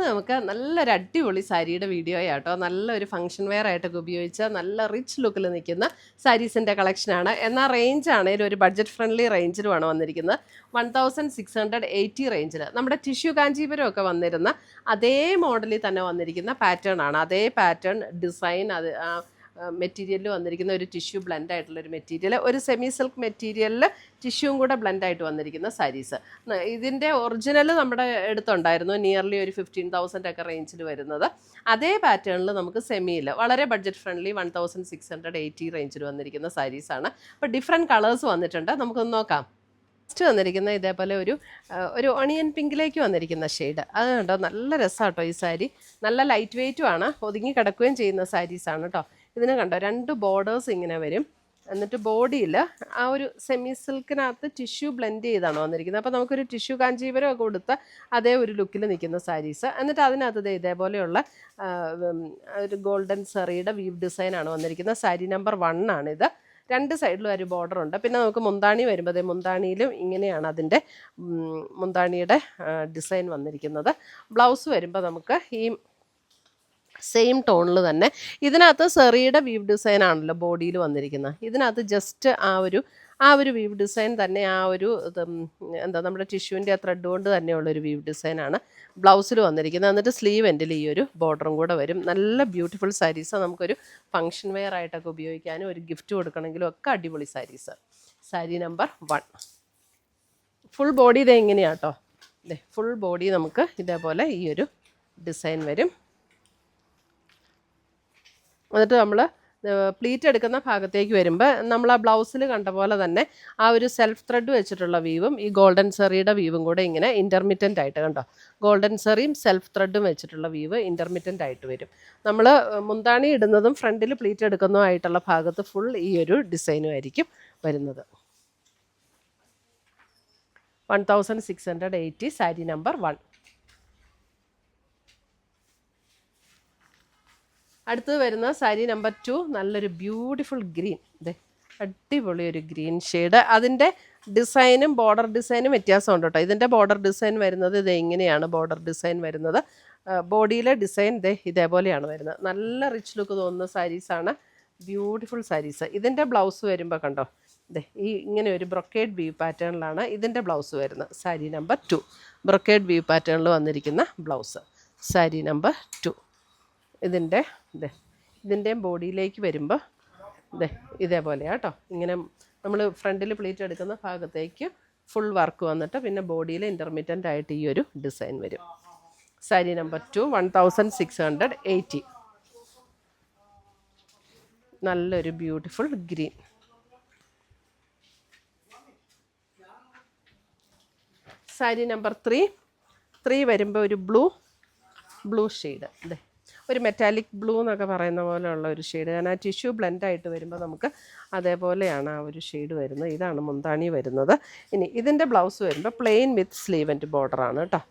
നമുക്ക് നല്ലൊരു അടിപൊളി സാരിയുടെ വീഡിയോ ആട്ടോ. നല്ലൊരു ഫംഗ്ഷൻ വെയർ ആയിട്ടൊക്കെ ഉപയോഗിച്ച നല്ല റിച്ച് ലുക്കിൽ നിൽക്കുന്ന സാരീസിൻ്റെ കളക്ഷനാണ്. എന്നാൽ റേഞ്ച് ആണെങ്കിൽ ഒരു ബഡ്ജറ്റ് ഫ്രണ്ട്ലി റേഞ്ചിലുമാണ് വന്നിരിക്കുന്നത്. 1680 റേഞ്ചിൽ നമ്മുടെ ടിഷ്യൂ കാഞ്ചീപുരം ഒക്കെ വന്നിരുന്ന അതേ മോഡലിൽ തന്നെ വന്നിരിക്കുന്ന പാറ്റേൺ ആണ്. അതേ പാറ്റേൺ ഡിസൈൻ അത് മെറ്റീരിയലിൽ വന്നിരിക്കുന്ന ഒരു ടിഷ്യൂ ബ്ലെൻഡ് ആയിട്ടുള്ളൊരു മെറ്റീരിയൽ, ഒരു സെമി സിൽക്ക് മെറ്റീരിയലിൽ ടിഷ്യൂവും കൂടെ ബ്ലെൻഡായിട്ട് വന്നിരിക്കുന്ന സാരീസ്. ഇതിൻ്റെ ഒറിജിനൽ നമ്മുടെ അടുത്തുണ്ടായിരുന്നു, നിയർലി ഒരു 15,000 ഒക്കെ റേഞ്ചിൽ വരുന്നത്. അതേ പാറ്റേണിൽ നമുക്ക് സെമിയിൽ വളരെ ബഡ്ജറ്റ് ഫ്രണ്ട്ലി 1680 റേഞ്ചിൽ വന്നിരിക്കുന്ന സാരീസാണ്. അപ്പോൾ ഡിഫറെൻറ്റ് കളേഴ്സ് വന്നിട്ടുണ്ട്, നമുക്കൊന്ന് നോക്കാം. ഫസ്റ്റ് വന്നിരിക്കുന്ന ഇതേപോലെ ഒരു ഓണിയൻ പിങ്കിലേക്ക് വന്നിരിക്കുന്ന ഷെയ്ഡ്, അത് കണ്ടോ നല്ല രസമാണ് കേട്ടോ. ഈ സാരി നല്ല ലൈറ്റ് വെയ്റ്റും ആണ്, ഒതുങ്ങി കിടക്കുകയും ചെയ്യുന്ന സാരീസാണ് കേട്ടോ. ഇതിന് കണ്ടോ 2 ബോർഡേഴ്സ് ഇങ്ങനെ വരും. എന്നിട്ട് ബോഡിയിൽ ആ ഒരു സെമി സിൽക്കിനകത്ത് ടിഷ്യൂ ബ്ലെൻഡ് ചെയ്താണ് വന്നിരിക്കുന്നത്. അപ്പോൾ നമുക്കൊരു ടിഷ്യൂ കാഞ്ചീപുരം ഒക്കെ കൊടുത്ത അതേ ഒരു ലുക്കിൽ നിൽക്കുന്ന സാരീസ്. എന്നിട്ട് അതിനകത്ത് ഇതേപോലെയുള്ള ഒരു ഗോൾഡൻ സെറിയുടെ വീവ് ഡിസൈനാണ് വന്നിരിക്കുന്നത്. സാരി നമ്പർ 1 ആണിത്. 2 സൈഡിലും ഒരു ബോർഡർ ഉണ്ട്. പിന്നെ നമുക്ക് മുന്താണി വരുമ്പോൾ മുന്താണിയിലും ഇങ്ങനെയാണ് അതിൻ്റെ മുന്താണിയുടെ ഡിസൈൻ വന്നിരിക്കുന്നത്. ബ്ലൗസ് വരുമ്പോൾ നമുക്ക് ഈ സെയിം ടോണിൽ തന്നെ ഇതിനകത്ത് സെറിയുടെ വീവ് ഡിസൈൻ ആണല്ലോ ബോഡിയിൽ വന്നിരിക്കുന്നത്. ഇതിനകത്ത് ജസ്റ്റ് ആ ഒരു വീവ് ഡിസൈൻ തന്നെ ആ ഒരു എന്താ നമ്മുടെ ടിഷ്യൂവിൻ്റെ ആ ത്രെഡ് കൊണ്ട് തന്നെയുള്ളൊരു വീവ് ഡിസൈനാണ് ബ്ലൗസിൽ വന്നിരിക്കുന്നത്. എന്നിട്ട് സ്ലീവ് എൻഡിൽ ഈ ഒരു ബോർഡറും കൂടെ വരും. നല്ല ബ്യൂട്ടിഫുൾ സാരീസ്, നമുക്കൊരു ഫംഗ്ഷൻ വെയർ ആയിട്ടൊക്കെ ഉപയോഗിക്കാനും ഒരു ഗിഫ്റ്റ് കൊടുക്കണമെങ്കിലും ഒക്കെ അടിപൊളി saris. Sari number 1 full body ഇതേ ഇങ്ങനെയാട്ടോ. ഫുൾ ബോഡി നമുക്ക് ഇതേപോലെ ഈ ഒരു ഡിസൈൻ വരും. എന്നിട്ട് നമ്മൾ പ്ലീറ്റ് എടുക്കുന്ന ഭാഗത്തേക്ക് വരുമ്പോൾ നമ്മൾ ആ ബ്ലൗസിൽ കണ്ട പോലെ തന്നെ ആ ഒരു സെൽഫ് ത്രെഡ് വെച്ചിട്ടുള്ള വീവും ഈ ഗോൾഡൻ സെറിയുടെ വീവും കൂടെ ഇങ്ങനെ ഇൻ്റർമിറ്റൻ്റ് ആയിട്ട് കണ്ടോ. ഗോൾഡൻ സെറിയും സെൽഫ് ത്രെഡും വെച്ചിട്ടുള്ള വീവ് ഇൻ്റർമിറ്റൻ്റ് ആയിട്ട് വരും. നമ്മൾ മുന്താണി ഇടുന്നതും ഫ്രണ്ടിൽ പ്ലീറ്റ് എടുക്കുന്നതുമായിട്ടുള്ള ഭാഗത്ത് ഫുൾ ഈ ഒരു ഡിസൈനും ആയിരിക്കും വരുന്നത്. 1680 സാരി നമ്പർ 1. അടുത്തത് വരുന്ന സാരി നമ്പർ 2 നല്ലൊരു ബ്യൂട്ടിഫുൾ ഗ്രീൻ. അടിപൊളി ഒരു ഗ്രീൻ ഷെയ്ഡ്. അതിൻ്റെ ഡിസൈനും ബോർഡർ ഡിസൈനും വ്യത്യാസമുണ്ട് കേട്ടോ. ഇതിൻ്റെ ബോർഡർ ഡിസൈൻ വരുന്നത് ഇങ്ങനെയാണ് ബോർഡർ ഡിസൈൻ വരുന്നത്. ബോഡിയിലെ ഡിസൈൻ ഇതേപോലെയാണ് വരുന്നത്. നല്ല റിച്ച് ലുക്ക് തോന്നുന്ന സാരീസാണ്, ബ്യൂട്ടിഫുൾ സാരീസ്. ഇതിൻ്റെ ബ്ലൗസ് വരുമ്പോൾ കണ്ടോ ഇങ്ങനെ ഒരു ബ്രൊക്കേഡ് വീവ് പാറ്റേണിലാണ് ഇതിൻ്റെ ബ്ലൗസ് വരുന്നത്. സാരി നമ്പർ 2 ബ്രൊക്കേഡ് വീവ് പാറ്റേണിൽ വന്നിരിക്കുന്ന ബ്ലൗസ്. സാരി നമ്പർ 2 ഇതിൻ്റെയും ബോഡിയിലേക്ക് വരുമ്പോൾ ഇതേപോലെയാണ് കേട്ടോ. ഇങ്ങനെ നമ്മൾ ഫ്രണ്ടിൽ പ്ലീറ്റ് എടുക്കുന്ന ഭാഗത്തേക്ക് ഫുൾ വർക്ക് വന്നിട്ട് പിന്നെ ബോഡിയിൽ ഇൻ്റർമിറ്റൻ്റ് ആയിട്ട് ഈ ഒരു ഡിസൈൻ വരും. സാരി നമ്പർ 2 1680. നല്ലൊരു ബ്യൂട്ടിഫുൾ ഗ്രീൻ. സാരി നമ്പർ 3 വരുമ്പോൾ ഒരു ബ്ലൂ ഷെയ്ഡ്. ഒരു മെറ്റാലിക് ബ്ലൂ എന്നൊക്കെ പറയുന്ന പോലെയുള്ള ഒരു ഷെയ്ഡ്. കാരണം ആ ടിഷ്യൂ ബ്ലെൻഡായിട്ട് വരുമ്പോൾ നമുക്ക് അതേപോലെയാണ് ആ ഒരു ഷെയ്ഡ് വരുന്നത്. ഇതാണ് മുന്താണി വരുന്നത്. ഇനി ഇതിൻ്റെ ബ്ലൗസ് വരുമ്പോൾ പ്ലെയിൻ വിത്ത് സ്ലീവ് ആൻഡ് ബോർഡറാണ് കേട്ടോ.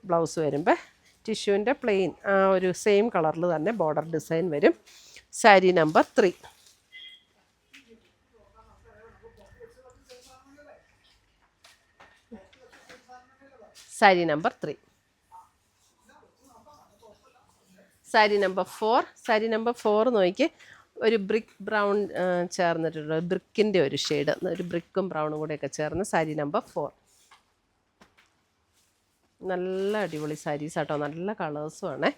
ബ്ലൗസ് വരുമ്പോൾ ടിഷ്യൂവിൻ്റെ പ്ലെയിൻ ആ ഒരു സെയിം കളറിൽ തന്നെ ബോർഡർ ഡിസൈൻ വരും. Sari number 3. Sari number 3. Sari number 4. Sari number 4 നോക്കി ഒരു ബ്രിക്ക് ബ്രൗൺ ചേർന്നിട്ടുള്ള ബ്രിക്കിൻ്റെ ഒരു ഷെയ്ഡ്, ഒരു ബ്രിക്കും ബ്രൗണും കൂടെയൊക്കെ ചേർന്ന് സാരി നമ്പർ 4. നല്ല അടിപൊളി സാരീസ് ആട്ടോ, നല്ല കളേഴ്സും ആണേ.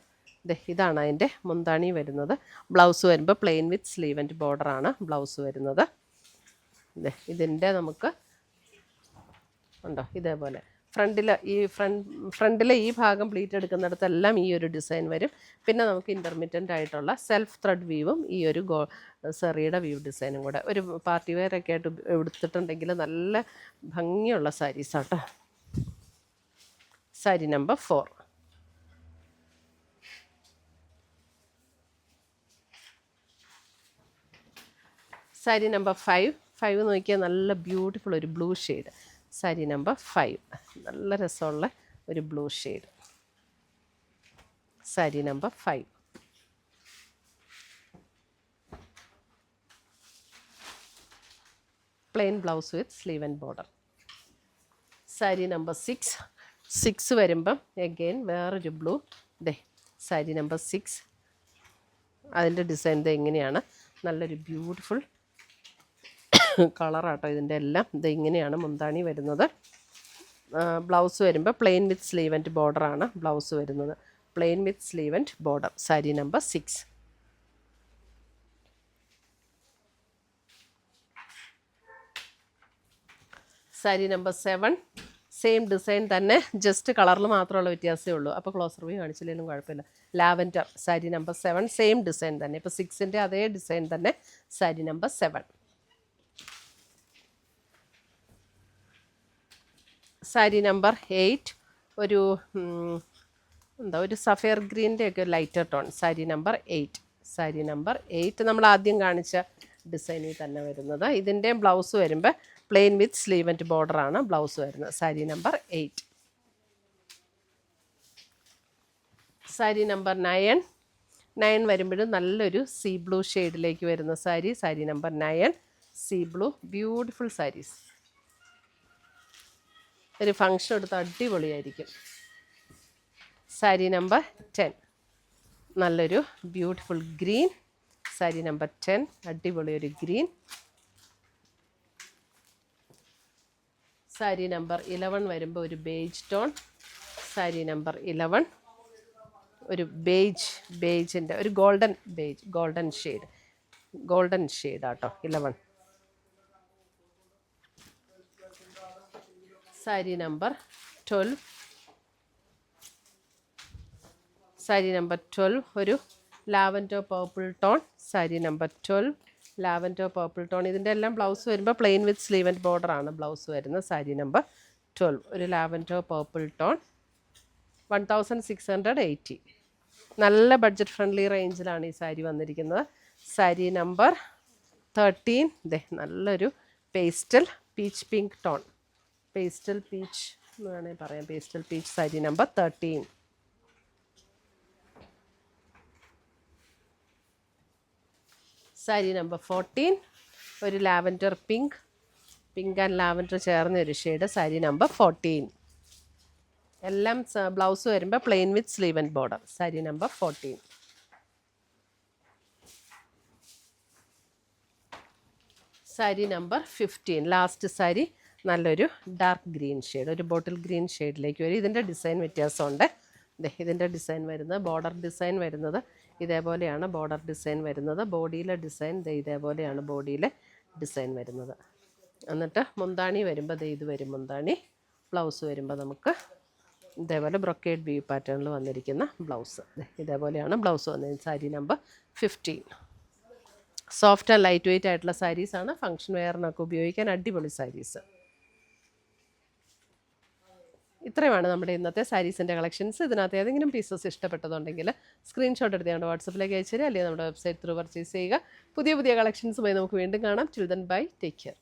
ഇതാണ് അതിൻ്റെ മുന്താണി വരുന്നത്. ബ്ലൗസ് വരുമ്പോൾ പ്ലെയിൻ വിത്ത് സ്ലീവ് ആൻഡ് ബോർഡറാണ് ബ്ലൗസ് വരുന്നത്. ഇതിൻ്റെ നമുക്ക് ഉണ്ടോ ഇതേപോലെ ഫ്രണ്ടിലെ ഈ ഭാഗം പ്ലീറ്റ് എടുക്കുന്നിടത്തെല്ലാം ഈ ഒരു ഡിസൈൻ വരും. പിന്നെ നമുക്ക് ഇൻ്റർമിറ്റൻ്റ് ആയിട്ടുള്ള സെൽഫ് ത്രെഡ് വീവും ഈ ഒരു സെറിയുടെ വീവ് ഡിസൈനും കൂടെ ഒരു പാർട്ടി വെയർ ഒക്കെ ആയിട്ട് എടുത്തിട്ടുണ്ടെങ്കിൽ നല്ല ഭംഗിയുള്ള സാരീസാട്ടോ. സാരി നമ്പർ 4. സാരി നമ്പർ 5 നോക്കിയാൽ നല്ല ബ്യൂട്ടിഫുൾ ഒരു ബ്ലൂ ഷെയ്ഡ്. സാരി നമ്പർ 5 നല്ല രസമുള്ള ഒരു blue shade. Sari number 5. Plain blouse with sleeve and border. Sari number 6 വരുമ്പം എഗെയിൻ വേറൊരു ബ്ലൂ ദേ സാരി നമ്പർ 6. അതിൻ്റെ ഡിസൈൻ ഇത് എങ്ങനെയാണ്, നല്ലൊരു ബ്യൂട്ടിഫുൾ കളറാട്ടോ ഇതിൻ്റെ എല്ലാം. ഇത് ഇങ്ങനെയാണ് മുന്താണി വരുന്നത്. ബ്ലൗസ് വരുമ്പോൾ പ്ലെയിൻ വിത്ത് സ്ലീവ് ആൻഡ് ബോർഡറാണ് ബ്ലൗസ് വരുന്നത്. Plain with sleeve and border. Sari number 6. Sari number 7. Same design തന്നെ, ജസ്റ്റ് കളറിൽ മാത്രമുള്ള വ്യത്യാസമേ ഉള്ളൂ. അപ്പോൾ ക്ലോസർ വ്യൂ കാണിച്ചില്ലെങ്കിലും കുഴപ്പമില്ല. Lavender. Sari number 7. Same design തന്നെ. ഇപ്പോൾ 6ൻ്റെ അതേ ഡിസൈൻ തന്നെ. സാരി നമ്പർ 7. സാരി നമ്പർ 8. ഒരു ഒരു സഫയർ ഗ്രീൻ്റെ ഒക്കെ lighter tone. Sari number 8. Sari number 8 നമ്മൾ ആദ്യം കാണിച്ച ഡിസൈനിൽ തന്നെ വരുന്നത്. ഇതിൻ്റെ ബ്ലൗസ് വരുമ്പോൾ പ്ലെയിൻ വിത്ത് സ്ലീവ് ആൻഡ് ബോർഡറാണ് ബ്ലൗസ് വരുന്നത്. സാരി നമ്പർ 8. സാരി നമ്പർ 9. 9 വരുമ്പോഴും നല്ലൊരു സീ ബ്ലൂ ഷെയ്ഡിലേക്ക് വരുന്ന sari. Sari number 9 sea blue. Beautiful saris. ഒരു ഫങ്ഷൻ എടുത്ത് അടിപൊളിയായിരിക്കും. സാരി നമ്പർ 10. നല്ലൊരു ബ്യൂട്ടിഫുൾ ഗ്രീൻ. സാരി നമ്പർ 10. അടിപൊളി ഒരു ഗ്രീൻ. സാരി നമ്പർ 11 വരുമ്പോൾ ഒരു ബേജ് ടോൺ. സാരി നമ്പർ 11 ഒരു ബേജിൻ്റെ ഒരു ഗോൾഡൻ ഷെയ്ഡാട്ടോ 11. സാരി നമ്പർ 12. സാരി നമ്പർ 12 ഒരു lavender purple tone. Sari number 12 lavender purple tone. ഇതിൻ്റെ എല്ലാം ബ്ലൗസ് വരുമ്പോൾ പ്ലെയിൻ വിത്ത് സ്ലീവ് ആൻഡ് ബോർഡറാണ് ബ്ലൗസ് വരുന്നത്. സാരി നമ്പർ 12 ഒരു ലാവൻഡർ പർപ്പിൾ ടോൺ. 1680. നല്ല ബഡ്ജറ്റ് ഫ്രണ്ട്ലി റേഞ്ചിലാണ് ഈ സാരി വന്നിരിക്കുന്നത്. സാരി നമ്പർ 13. ദേ നല്ലൊരു pastel peach pink tone. Pastel peach എന്ന് വേണമെങ്കിൽ പറയാം. Pastel peach. Sari number 13. Sari number 14 ഒരു ലാവൻഡർ പിങ്ക് ആൻഡ് ലാവൻഡർ ചേർന്ന ഒരു ഷെയ്ഡ്. സാരി നമ്പർ 14. എല്ലാം ബ്ലൗസ് വരുമ്പോൾ plain with sleeve and border. Sari number 14. Sari number 15. Last sari നല്ലൊരു ഡാർക്ക് ഗ്രീൻ ഷെയ്ഡ്, ഒരു ബോട്ടിൽ ഗ്രീൻ ഷെയ്ഡിലേക്ക് വരും. ഇതിൻ്റെ ഡിസൈൻ വ്യത്യാസമുണ്ട്. ഇതിൻ്റെ ഡിസൈൻ വരുന്നത്, ബോർഡർ ഡിസൈൻ വരുന്നത് ഇതേപോലെയാണ്. ബോർഡർ ഡിസൈൻ വരുന്നത്. ബോഡിയിലെ ഡിസൈൻ ഇതേപോലെയാണ് ബോഡിയിലെ ഡിസൈൻ വരുന്നത്. എന്നിട്ട് മുന്താണി വരുമ്പോൾ ഇത് വരും മുന്താണി. ബ്ലൗസ് വരുമ്പോൾ നമുക്ക് ഇതേപോലെ ബ്രൊക്കേഡ് വ്യൂ പാറ്റേണിൽ വന്നിരിക്കുന്ന ബ്ലൗസ്. ഇതേപോലെയാണ് ബ്ലൗസ് വന്നിരിക്കുന്നത്. Sari number 15. Soft and light weight ആയിട്ടുള്ള സാരീസാണ്. ഫങ്ഷൻ വെയറിനൊക്കെ ഉപയോഗിക്കാൻ അടിപൊളി സാരീസ്. ഇത്രയുമാണ് നമ്മുടെ ഇന്നത്തെ സാരീസിൻ്റെ കളക്ഷൻസ്. ഇതിനകത്ത് ഏതെങ്കിലും പീസസ് ഇഷ്ടപ്പെട്ടതുണ്ടെങ്കിൽ സ്ക്രീൻഷോട്ട് എടുത്ത് ഞങ്ങളുടെ വാട്സപ്പിലേക്ക് അയച്ചു തരിക, അല്ലെങ്കിൽ നമ്മുടെ വെബ്സൈറ്റ് ത്രൂ പർച്ചേസ് ചെയ്യുക. പുതിയ കളക്ഷൻസുമായി നമുക്ക് വീണ്ടും കാണാം. Till then bye, take care.